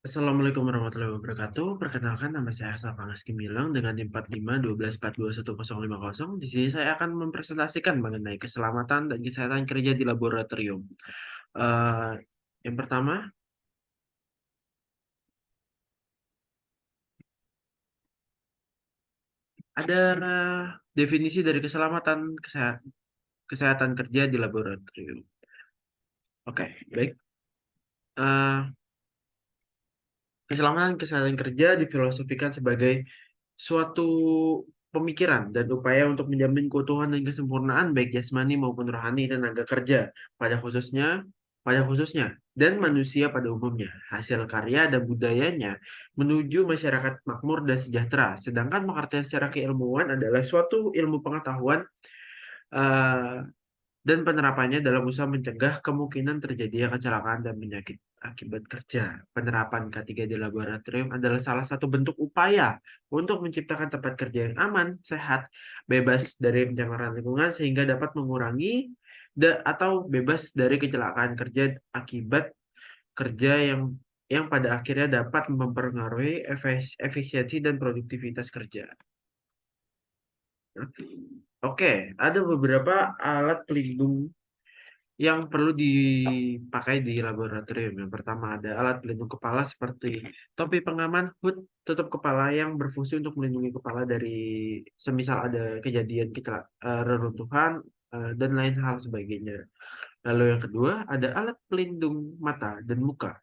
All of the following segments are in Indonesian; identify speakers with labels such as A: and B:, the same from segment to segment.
A: Assalamualaikum warahmatullahi wabarakatuh. Perkenalkan nama saya Ahsan Pangas Gimilang dengan NIM 4512421050. Di sini saya akan mempresentasikan mengenai keselamatan dan kesehatan kerja di laboratorium. Eh, yang pertama, ada definisi dari keselamatan kesehatan kerja di laboratorium. Oke, baik. Eh, Keselamatan kesehatan kerja difilosofikan sebagai suatu pemikiran dan upaya untuk menjamin keutuhan dan kesempurnaan baik jasmani maupun rohani tenaga kerja pada khususnya dan manusia pada umumnya, hasil karya dan budayanya menuju masyarakat makmur dan sejahtera. Sedangkan pengertian secara keilmuan adalah suatu ilmu pengetahuan eh, dan penerapannya dalam usaha mencegah kemungkinan terjadinya kecelakaan dan penyakit akibat kerja. Penerapan K3 di laboratorium adalah salah satu bentuk upaya untuk menciptakan tempat kerja yang aman, sehat, bebas dari pencemaran lingkungan sehingga dapat mengurangi atau bebas dari kecelakaan kerja akibat kerja yang pada akhirnya dapat mempengaruhi efisiensi dan produktivitas kerja. Oke, ada beberapa alat pelindung yang perlu dipakai di laboratorium. Yang pertama ada alat pelindung kepala seperti topi pengaman, hood, tutup kepala yang berfungsi untuk melindungi kepala dari semisal ada kejadian reruntuhan dan lain hal sebagainya. Lalu yang kedua ada alat pelindung mata dan muka.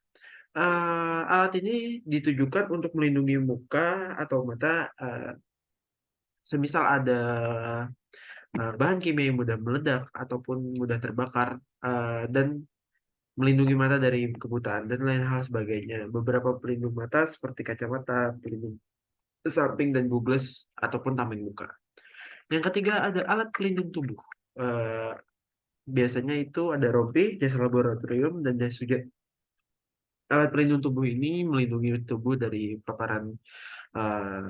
A: Alat ini ditujukan untuk melindungi muka atau mata semisal ada bahan kimia yang mudah meledak ataupun mudah terbakar dan melindungi mata dari kebutaan dan lain hal sebagainya. Beberapa pelindung mata seperti kacamata, pelindung samping dan goggles ataupun tameng muka. Yang ketiga ada alat pelindung tubuh. Eh, Biasanya itu ada rompi, jas laboratorium, dan jas hujan. Alat pelindung tubuh ini melindungi tubuh dari eh,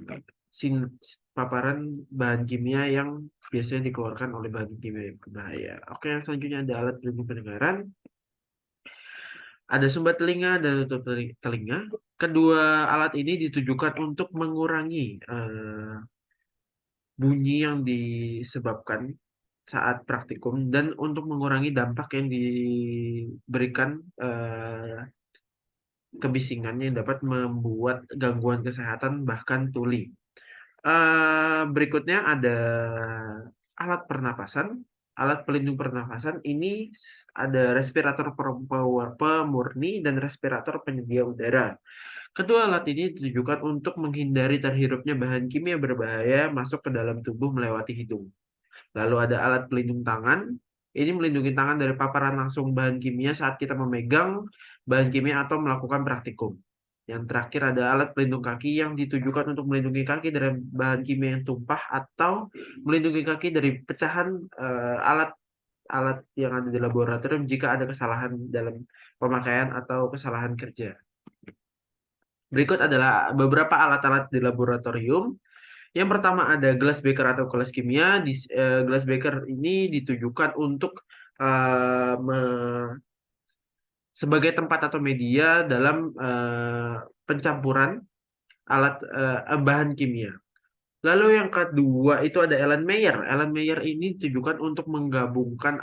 A: sin, paparan bahan kimia yang biasanya dikeluarkan oleh bahan kimia yang berbahaya. Oke, yang selanjutnya ada alat pelindung pendengaran. Ada sumbat telinga dan tutup telinga. Kedua alat ini ditujukan untuk mengurangi bunyi yang disebabkan saat praktikum dan untuk mengurangi dampak yang diberikan kebisingan yang dapat membuat gangguan kesehatan bahkan tuli. Berikutnya ada alat pernapasan. Alat pelindung pernapasan ini ada respirator pemurni dan respirator penyedia udara. Kedua alat ini ditujukan untuk menghindari terhirupnya bahan kimia berbahaya masuk ke dalam tubuh melewati hidung. Lalu ada alat pelindung tangan. Ini melindungi tangan dari paparan langsung bahan kimia saat kita memegang bahan kimia atau melakukan praktikum. Yang terakhir ada alat pelindung kaki yang ditujukan untuk melindungi kaki dari bahan kimia yang tumpah atau melindungi kaki dari pecahan alat-alat yang ada di laboratorium jika ada kesalahan dalam pemakaian atau kesalahan kerja. Berikut adalah beberapa alat-alat di laboratorium. Yang pertama ada glass beaker atau kelas kimia. Glass beaker ini ditujukan untuk eh, me- sebagai tempat atau media dalam pencampuran bahan kimia. Lalu yang kedua itu ada Ellen Mayer. Ellen Mayer ini ditujukan untuk menggabungkan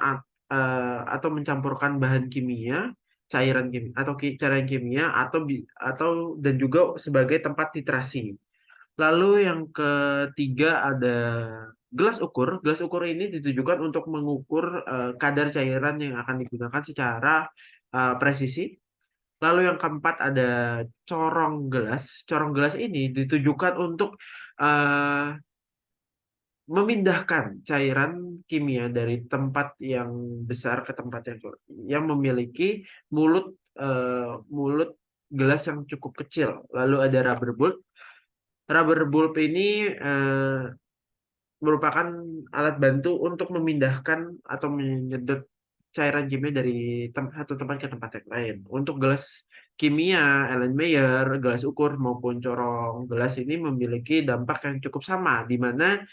A: atau mencampurkan bahan kimia, cairan kimia atau cairan kimia atau dan juga sebagai tempat titrasi. Lalu yang ketiga ada gelas ukur. Gelas ukur ini ditujukan untuk mengukur kadar cairan yang akan digunakan secara presisi. Lalu yang keempat ada corong gelas. Corong gelas ini ditujukan untuk eh, memindahkan cairan kimia dari tempat yang besar ke tempat yang memiliki mulut mulut gelas yang cukup kecil. Lalu ada rubber bulb. Rubber bulb ini merupakan alat bantu untuk memindahkan atau menyedot cairan kimia dari satu tempat ke tempat yang lain. Untuk gelas kimia, Erlenmeyer, gelas ukur maupun corong gelas ini memiliki dampak yang cukup sama, di mana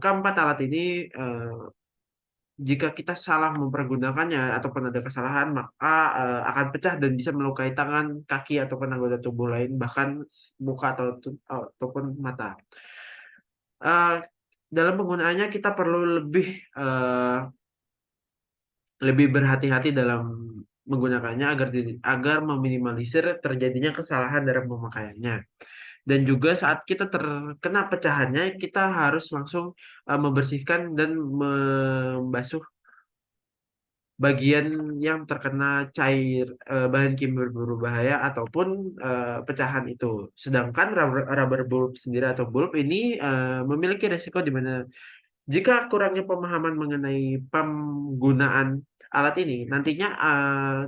A: keempat alat ini jika kita salah mempergunakannya ataupun ada kesalahan, maka akan pecah dan bisa melukai tangan, kaki, ataupun anggota tubuh lain, bahkan muka ataupun mata. Eh, dalam penggunaannya kita perlu eh, lebih berhati-hati dalam menggunakannya agar meminimalisir terjadinya kesalahan dalam pemakaiannya. Dan juga saat kita terkena pecahannya, kita harus langsung membersihkan dan membasuh bagian yang terkena cair bahan kimia berbahaya ataupun pecahan itu. Sedangkan rubber bulb sendiri atau bulb ini memiliki resiko di mana jika kurangnya pemahaman mengenai penggunaan alat ini, nantinya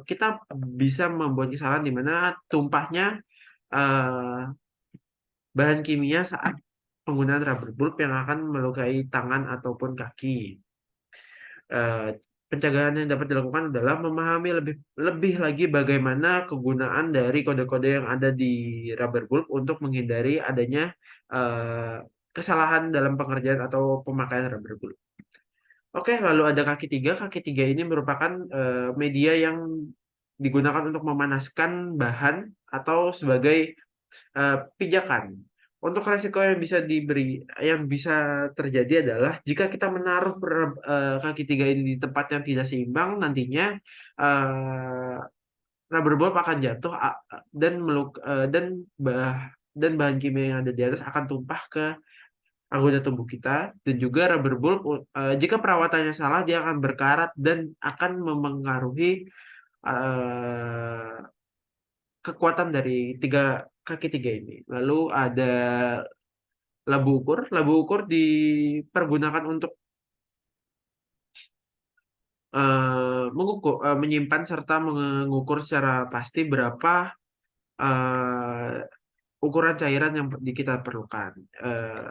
A: kita bisa membuat kesalahan di mana tumpahnya eh, bahan kimia saat penggunaan rubber bulb yang akan melukai tangan ataupun kaki. Eh, Pencegahan yang dapat dilakukan adalah memahami lebih lebih lagi bagaimana kegunaan dari kode-kode yang ada di rubber bulb untuk menghindari adanya eh, kesalahan dalam pengerjaan atau pemakaian rubber bulb. Oke, lalu ada kaki tiga. Kaki tiga ini merupakan media yang digunakan untuk memanaskan bahan atau sebagai pijakan. Untuk resiko yang bisa terjadi adalah jika kita menaruh kaki tiga ini di tempat yang tidak seimbang, nantinya eh, rubber bulb akan jatuh dan bahan kimia yang ada di atas akan tumpah ke anggota tubuh kita, dan juga rubber bulb jika perawatannya salah dia akan berkarat dan akan memengaruhi eh, kekuatan dari kaki tiga ini. Lalu ada labu ukur. Labu ukur dipergunakan untuk menyimpan serta mengukur secara pasti berapa ukuran cairan yang kita perlukan. Eh,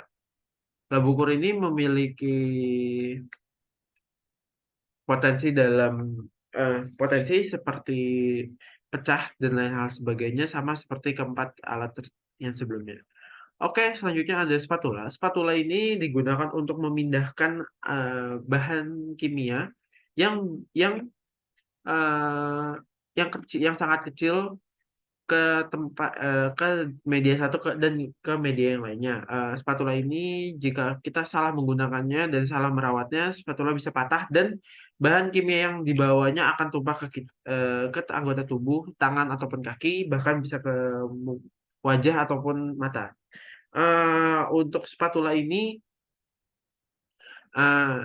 A: Labu ukur ini memiliki potensi seperti pecah dan lain hal sebagainya, sama seperti keempat alat yang sebelumnya. Oke, selanjutnya ada spatula. Spatula ini digunakan untuk memindahkan bahan kimia yang yang eh, yang sangat kecil ke ke media satu dan ke media yang lainnya. Spatula ini jika kita salah menggunakannya dan salah merawatnya, spatula bisa patah dan bahan kimia yang dibawanya akan tumpah ke anggota tubuh, tangan ataupun kaki, bahkan bisa ke wajah ataupun mata. Untuk spatula ini eh,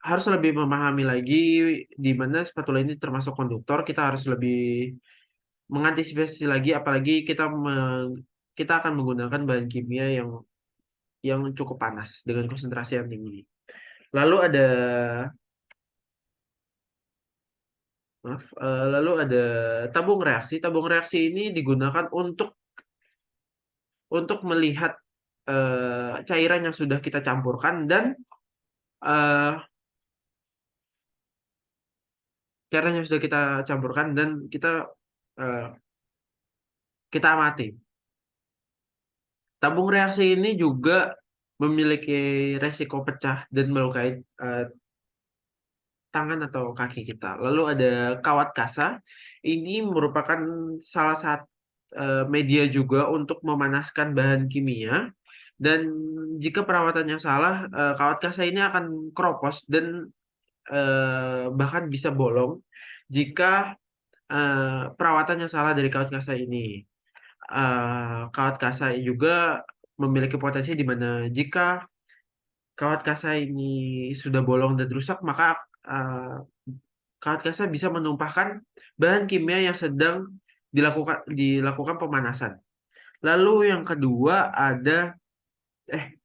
A: harus lebih memahami lagi di mana spatula ini termasuk konduktor. Kita harus lebih mengantisipasi lagi, apalagi kita akan menggunakan bahan kimia yang cukup panas dengan konsentrasi yang tinggi. Lalu ada lalu ada tabung reaksi. Tabung reaksi ini digunakan untuk melihat cairan yang sudah kita campurkan dan eh, cairan yang sudah kita campurkan dan eh, kita amati. Tabung reaksi ini juga memiliki resiko pecah dan melukai eh, tangan atau kaki kita. Lalu ada kawat kasa. Ini merupakan salah satu media juga untuk memanaskan bahan kimia. Dan jika perawatannya salah, kawat kasa ini akan keropos dan bahkan bisa bolong jika perawatannya salah dari kawat kasa ini. Kawat kasa juga memiliki potensi di mana jika kawat kasa ini sudah bolong dan rusak, maka uh, kawat kasa bisa menumpahkan bahan kimia yang sedang dilakukan pemanasan. Lalu yang kedua ada eh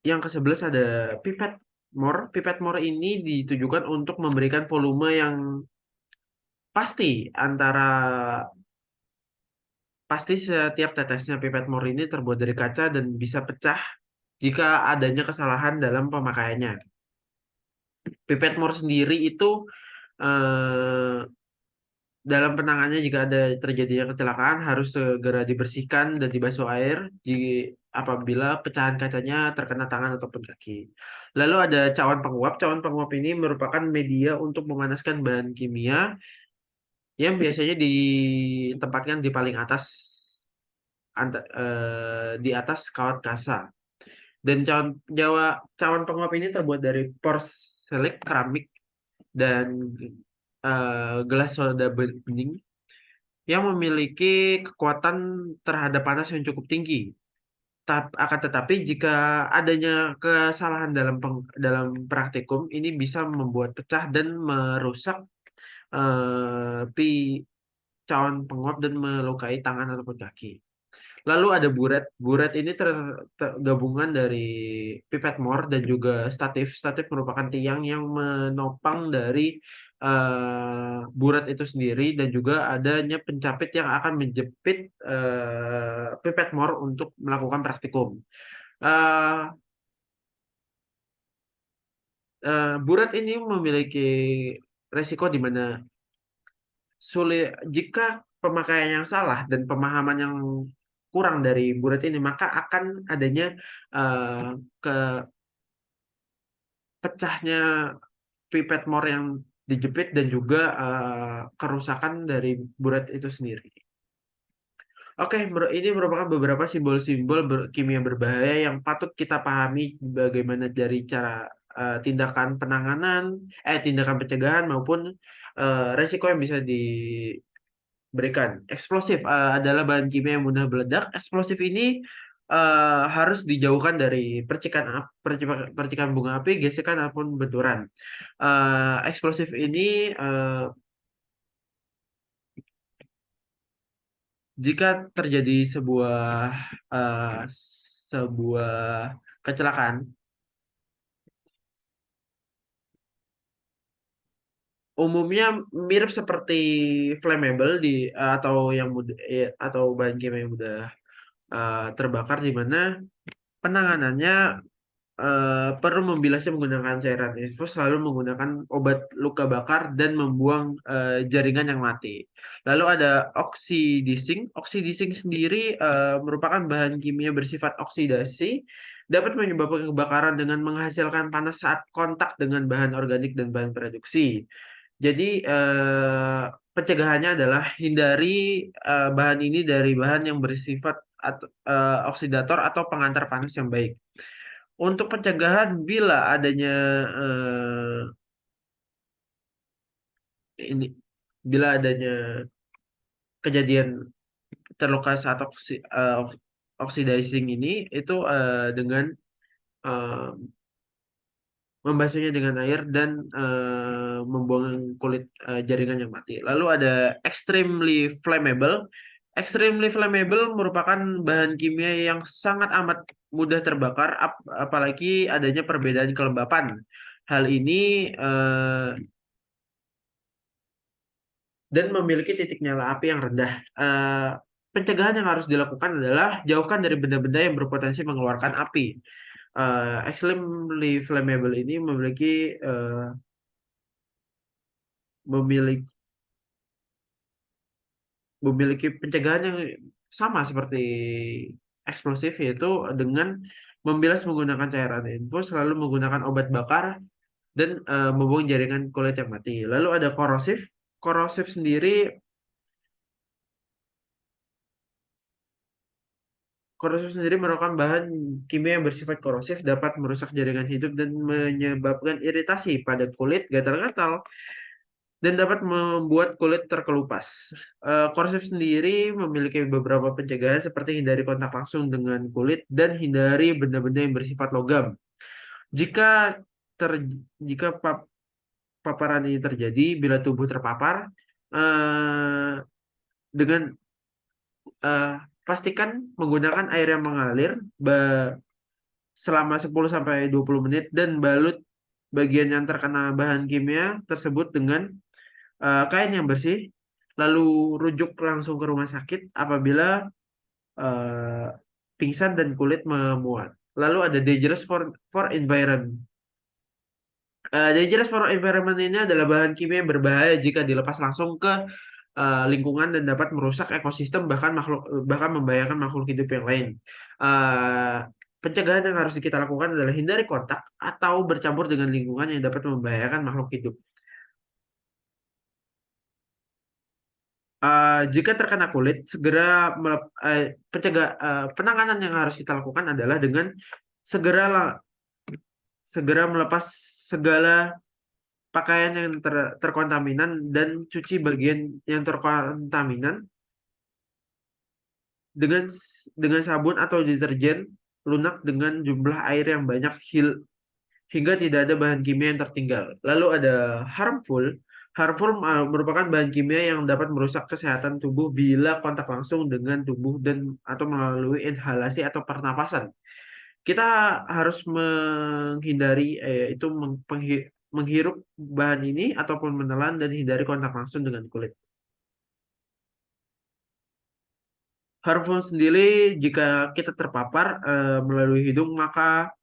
A: yang ke-11 ada pipet more. Pipet more ini ditujukan untuk memberikan volume yang pasti antara pasti setiap tetesnya. Pipet more ini terbuat dari kaca dan bisa pecah jika adanya kesalahan dalam pemakaiannya. Pipet more sendiri itu eh, dalam penanganannya jika ada terjadinya kecelakaan harus segera dibersihkan dan dibasuh air apabila pecahan kacanya terkena tangan ataupun kaki. Lalu ada cawan penguap. Cawan penguap ini merupakan media untuk memanaskan bahan kimia yang biasanya ditempatkan di paling atas di atas kawat kasa. Dan cawan penguap ini terbuat dari porselik, keramik, dan gelas soda bening yang memiliki kekuatan terhadap panas yang cukup tinggi. Akan tetapi jika adanya kesalahan dalam praktikum, ini bisa membuat pecah dan merusak pi cawan penguap dan melukai tangan ataupun kaki. Lalu ada buret. Buret ini gabungan dari pipet mor dan juga statif. Statif merupakan tiang yang menopang dari buret itu sendiri dan juga adanya pencapit yang akan menjepit pipet mor untuk melakukan praktikum. Eh, Buret ini memiliki resiko di mana sulit jika pemakaian yang salah dan pemahaman yang kurang dari bulat ini maka akan adanya eh, kepecahnya pipet mor yang dijepit dan juga kerusakan dari bulat itu sendiri. Oke, ini merupakan beberapa simbol-simbol kimia berbahaya yang patut kita pahami bagaimana dari cara tindakan pencegahan maupun resiko yang bisa berikan. Eksplosif adalah bahan kimia yang mudah meledak. Eksplosif ini harus dijauhkan dari percikan bunga api, gesekan ataupun benturan. Eksplosif ini jika terjadi eh, sebuah kecelakaan, umumnya mirip seperti flammable atau yang mudah atau bahan kimia yang mudah terbakar di mana penanganannya perlu membilasnya menggunakan cairan infus, lalu menggunakan obat luka bakar dan membuang jaringan yang mati. Lalu ada oxidising. Oxidising sendiri merupakan bahan kimia bersifat oksidasi, dapat menyebabkan kebakaran dengan menghasilkan panas saat kontak dengan bahan organik dan bahan produksi. Jadi pencegahannya adalah hindari bahan ini dari bahan yang bersifat oksidator atau pengantar panas yang baik. Untuk pencegahan bila adanya eh, ini bila adanya kejadian terluka saat oxidizing ini itu dengan eh, membasuhnya dengan air dan membuang kulit jaringan yang mati. Lalu ada extremely flammable. Extremely flammable merupakan bahan kimia yang sangat amat mudah terbakar, apalagi adanya perbedaan kelembapan. Hal ini dan memiliki titik nyala api yang rendah. Pencegahan yang harus dilakukan adalah jauhkan dari benda-benda yang berpotensi mengeluarkan api. Extremely flammable ini memiliki memiliki pencegahan yang sama seperti eksplosif yaitu dengan membilas menggunakan cairan infus lalu menggunakan obat bakar dan membuang jaringan kulit yang mati. Lalu ada korosif. Korosif sendiri Korosif sendiri merupakan bahan kimia yang bersifat korosif, dapat merusak jaringan hidup dan menyebabkan iritasi pada kulit, gatal-gatal, dan dapat membuat kulit terkelupas. Korosif sendiri memiliki beberapa pencegahan seperti hindari kontak langsung dengan kulit dan hindari benda-benda yang bersifat logam. Jika ter, jika paparan ini terjadi, bila tubuh terpapar, eh, dengan eh, pastikan menggunakan air yang mengalir selama 10 sampai 20 menit dan balut bagian yang terkena bahan kimia tersebut dengan kain yang bersih, lalu rujuk langsung ke rumah sakit apabila eh, pingsan dan kulit memuat. Lalu ada for environment. Dangerous for environment ini adalah bahan kimia yang berbahaya jika dilepas langsung ke lingkungan dan dapat merusak ekosistem bahkan membahayakan makhluk hidup yang lain. Eh, Pencegahan yang harus kita lakukan adalah hindari kontak atau bercampur dengan lingkungan yang dapat membahayakan makhluk hidup. Jika terkena kulit, penanganan yang harus kita lakukan adalah dengan segera segera melepas segala pakaian yang terkontaminan dan cuci bagian yang terkontaminan dengan sabun atau deterjen lunak dengan jumlah air yang banyak hingga tidak ada bahan kimia yang tertinggal. Lalu ada harmful. Harmful merupakan bahan kimia yang dapat merusak kesehatan tubuh bila kontak langsung dengan tubuh dan atau melalui inhalasi atau pernapasan. Kita harus menghindari itu menghirup bahan ini ataupun menelan dan hindari kontak langsung dengan kulit. Harmful sendiri jika kita terpapar melalui hidung maka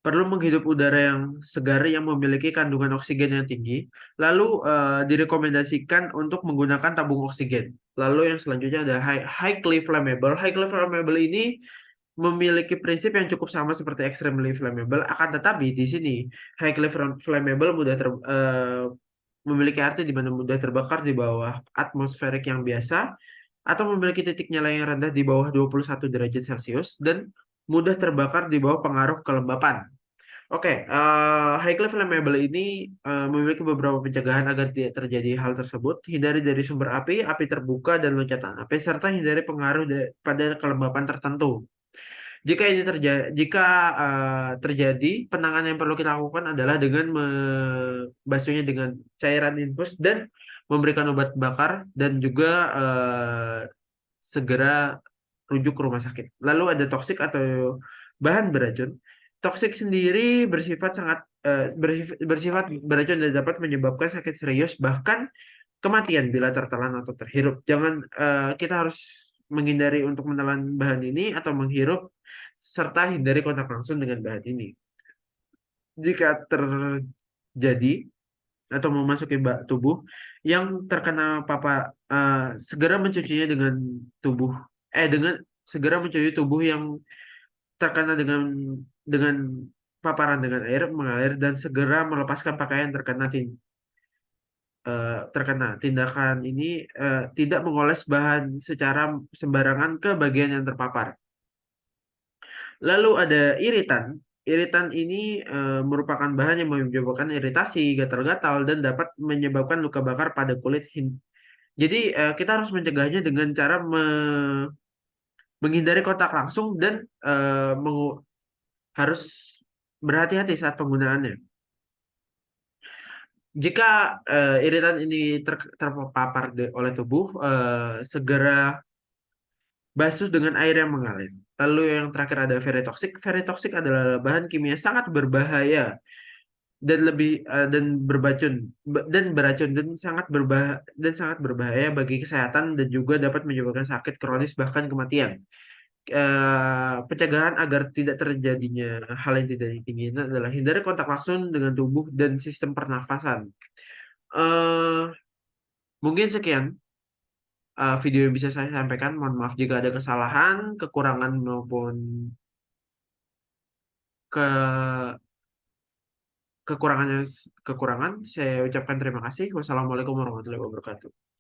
A: perlu menghirup udara yang segar yang memiliki kandungan oksigen yang tinggi. Lalu direkomendasikan untuk menggunakan tabung oksigen. Lalu yang selanjutnya ada highly flammable. Highly flammable ini memiliki prinsip yang cukup sama seperti extremely flammable. Akan tetapi di sini highly flammable memiliki arti di mana mudah terbakar di bawah atmosferik yang biasa atau memiliki titik nyala yang rendah di bawah 21 derajat Celcius dan mudah terbakar di bawah pengaruh kelembapan. Oke, highly flammable ini memiliki beberapa pencegahan agar tidak terjadi hal tersebut. Hindari dari sumber api, api terbuka, dan loncatan api, serta hindari pengaruh pada kelembapan tertentu. Jika terjadi, penanganan yang perlu kita lakukan adalah dengan membasuhnya dengan cairan infus dan memberikan obat bakar dan juga segera rujuk ke rumah sakit. Lalu ada toksik atau bahan beracun. Toksik sendiri bersifat beracun dan dapat menyebabkan sakit serius bahkan kematian bila tertelan atau terhirup. Kita harus menghindari untuk menelan bahan ini atau menghirup serta hindari kontak langsung dengan bahan ini. Jika terjadi atau memasuki tubuh yang terkena eh, segera mencucinya tubuh dengan segera mencuci tubuh yang terkena dengan paparan dengan air mengalir dan segera melepaskan pakaian terkena. Tindakan ini tidak mengoles bahan secara sembarangan ke bagian yang terpapar. Lalu ada iritan. Iritan ini merupakan bahan yang menyebabkan iritasi, gatal-gatal, dan dapat menyebabkan luka bakar pada kulit. Jadi kita harus mencegahnya dengan cara menghindari kontak langsung dan harus berhati-hati saat penggunaannya. Jika iritan ini terpapar oleh tubuh, segera basuh dengan air yang mengalir. Lalu yang terakhir ada ferritoksik. Ferritoksik adalah bahan kimia sangat berbahaya dan beracun dan sangat berbahaya bagi kesehatan dan juga dapat menyebabkan sakit kronis bahkan kematian. Pencegahan agar tidak terjadinya hal yang tidak diinginkan adalah hindari kontak langsung dengan tubuh dan sistem pernafasan. eh Mungkin sekian video yang bisa saya sampaikan. Mohon maaf jika ada kesalahan, kekurangan maupun ke kekurangannya kekurangan. Saya ucapkan terima kasih. Wassalamualaikum warahmatullahi wabarakatuh.